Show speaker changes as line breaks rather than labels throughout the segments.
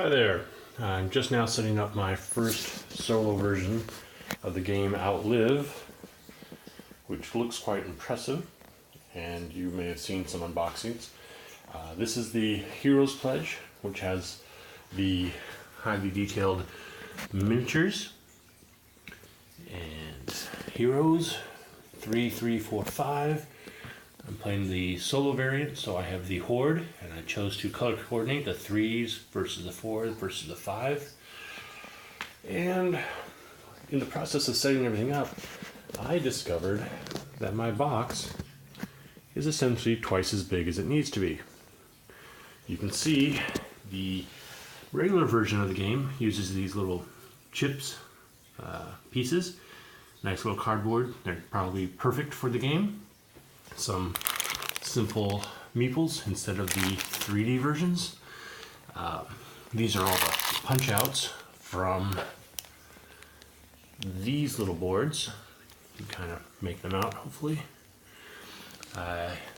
Hi there. I'm just now setting up my first solo version of the game OUTLIVE, which looks quite impressive, and you may have seen some unboxings. This is the Heroes Pledge, which has the highly detailed miniatures and heroes 3, 3, 4, 5. I'm playing the solo variant, so I have the Horde, and I chose to color coordinate the 3s versus the 4s versus the 5. And in the process of setting everything up, I discovered that my box is essentially twice as big as it needs to be. You can see the regular version of the game uses these little chips, pieces, nice little cardboard. They're probably perfect for the game. Some simple meeples instead of the 3D versions. These are all the punch outs from these little boards. You can kind of make them out, hopefully.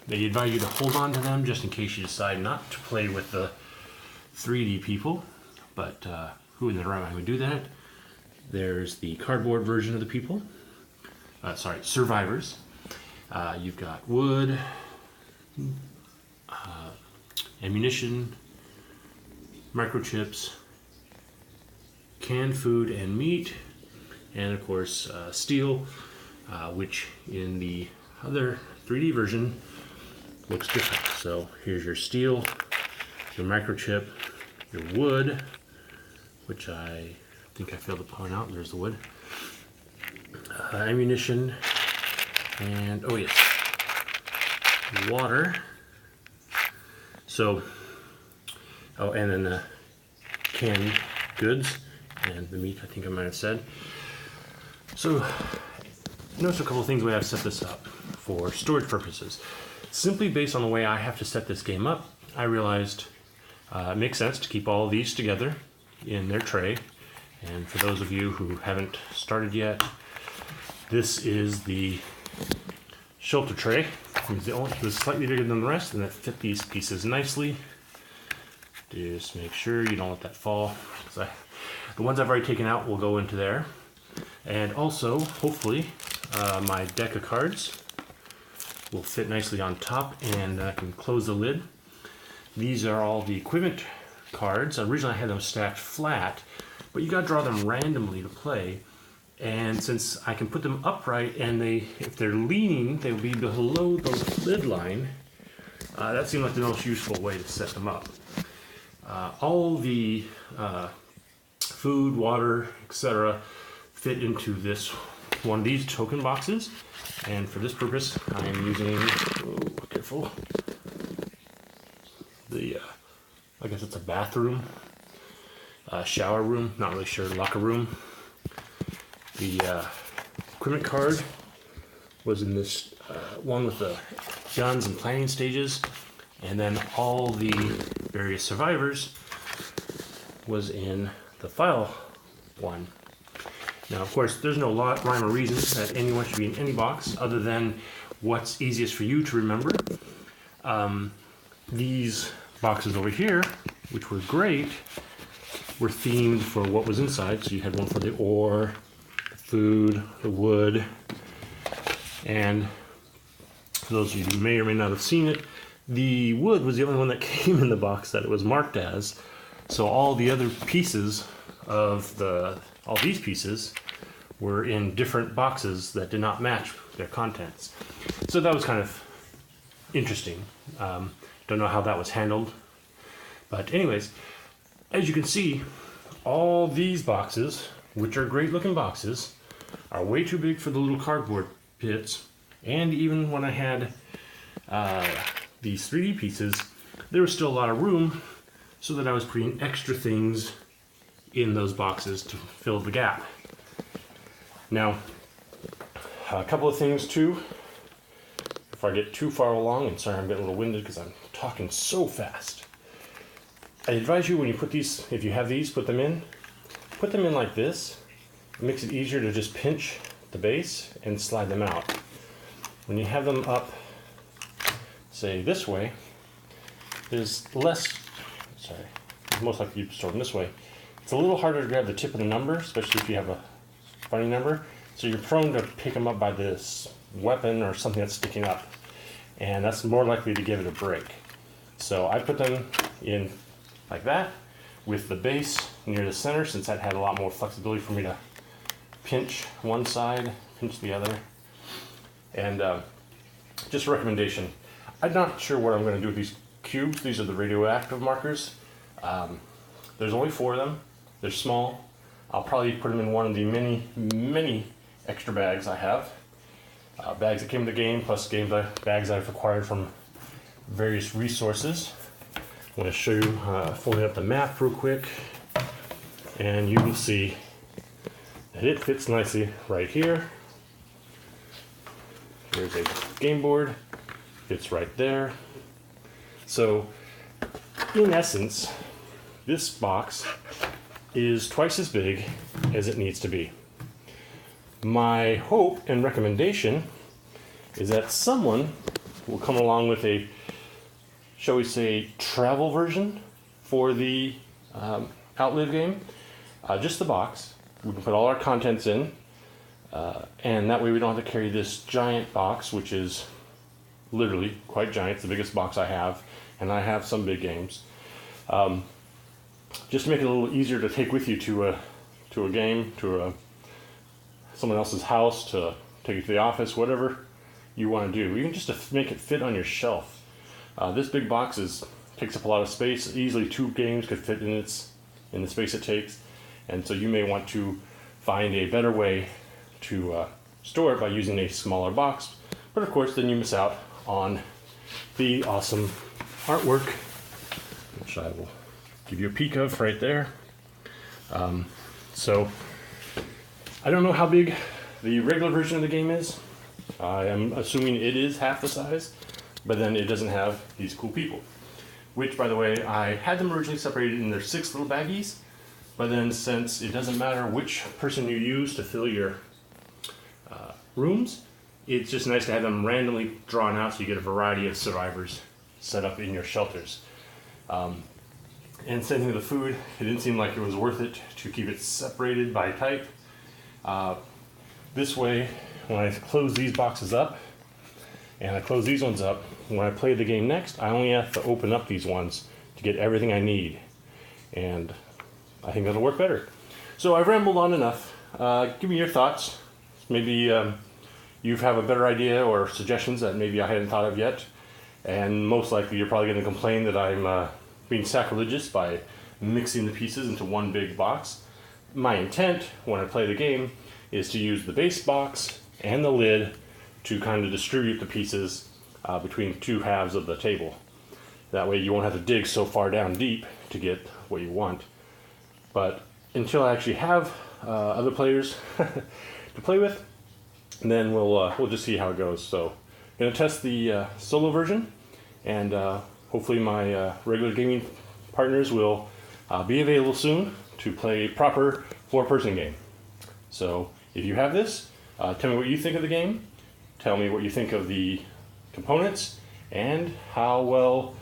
They advise you to hold on to them just in case you decide not to play with the 3D people, but who in their right mind would do that? There's the cardboard version of the people. Survivors. You've got wood, ammunition, microchips, canned food and meat, and of course steel, which in the other 3D version looks different. So here's your steel, your microchip, your wood, which I think I failed to point out. There's the wood, ammunition, and oh yes, water. So, and then the canned goods and the meat, I think I might have said. So notice a couple of things the way I've set this up for storage purposes. Simply based on the way I have to set this game up, I realized it makes sense to keep all of these together in their tray. And for those of you who haven't started yet, this is the shelter tray. It's slightly bigger than the rest, and that fit these pieces nicely. Just make sure you don't let that fall. The ones I've already taken out will go into there. And also, hopefully, my deck of cards will fit nicely on top, and I can close the lid. These are all the equipment cards. Originally I had them stacked flat, but you gotta draw them randomly to play. And since I can put them upright, and if they're leaning, they'll be below the lid line, that seemed like the most useful way to set them up. All the food, water, etc. fit into this one of these token boxes. And for this purpose, I am using, careful, I guess it's a bathroom, shower room, not really sure, locker room. The equipment card was in this one with the guns and planning stages, and then all the various survivors was in the file one. Now, of course, there's no rhyme or reason that anyone should be in any box other than what's easiest for you to remember. These boxes over here, which were great, were themed for what was inside. So you had one for the ore, food, the wood, and for those of you who may or may not have seen it, the wood was the only one that came in the box that it was marked as. So all the other pieces of all these pieces were in different boxes that did not match their contents. So that was kind of interesting. Don't know how that was handled, but anyways, as you can see, all these boxes, which are great looking boxes, are way too big for the little cardboard pits. And even when I had these 3D pieces, there was still a lot of room, so that I was putting extra things in those boxes to fill the gap. Now, a couple of things too, if I get too far along, and sorry I'm getting a little winded because I'm talking so fast. I advise you when you put these, if you have these, put them in like this. It makes it easier to just pinch the base and slide them out. When you have them up, say this way, there's less, sorry, most likely you store them this way. It's a little harder to grab the tip of the number, especially if you have a funny number. So you're prone to pick them up by this weapon or something that's sticking up. And that's more likely to give it a break. So I put them in like that, with the base near the center, since that had a lot more flexibility for me to pinch one side, pinch the other. And just a recommendation, I'm not sure what I'm going to do with these cubes. These are the radioactive markers. There's only 4 of them. They're small. I'll probably put them in one of the many extra bags I have. Bags that came with the game, plus bags I've acquired from various resources. I'm going to show you, folding up the map real quick, and you can see that it fits nicely right here. Here's a game board, fits right there. So, in essence, this box is twice as big as it needs to be. My hope and recommendation is that someone will come along with a, shall we say, travel version for the OUTLIVE game. Just the box. We can put all our contents in, and that way we don't have to carry this giant box, which is literally quite giant. It's the biggest box I have, and I have some big games. Just to make it a little easier to take with you to a game, to someone else's house, to take it to the office, whatever you want to do. Even just to make it fit on your shelf. This big box takes up a lot of space. Easily 2 games could fit in the space it takes, and so you may want to find a better way to store it by using a smaller box. But of course, then you miss out on the awesome artwork, which I will give you a peek of right there. So I don't know how big the regular version of the game is. I am assuming it is half the size, but then it doesn't have these cool people. Which, by the way, I had them originally separated in their 6 little baggies, but then since it doesn't matter which person you use to fill your rooms, it's just nice to have them randomly drawn out so you get a variety of survivors set up in your shelters. And same thing with the food. It didn't seem like it was worth it to keep it separated by type. This way, when I close these boxes up, and I close these ones up, when I play the game next, I only have to open up these ones to get everything I need. And I think that'll work better. So I've rambled on enough. Give me your thoughts. Maybe you have a better idea or suggestions that maybe I hadn't thought of yet. And most likely you're probably going to complain that I'm being sacrilegious by mixing the pieces into one big box. My intent when I play the game is to use the base box and the lid to kind of distribute the pieces between 2 halves of the table. That way you won't have to dig so far down deep to get what you want. But until I actually have other players to play with, then we'll just see how it goes. So I'm going to test the solo version, and hopefully my regular gaming partners will be available soon to play a proper 4-person game. So if you have this, tell me what you think of the game, tell me what you think of the components, and how well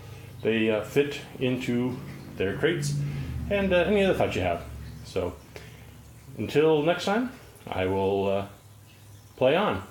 they fit into their crates, and any other thoughts you have. So until next time, I will play on.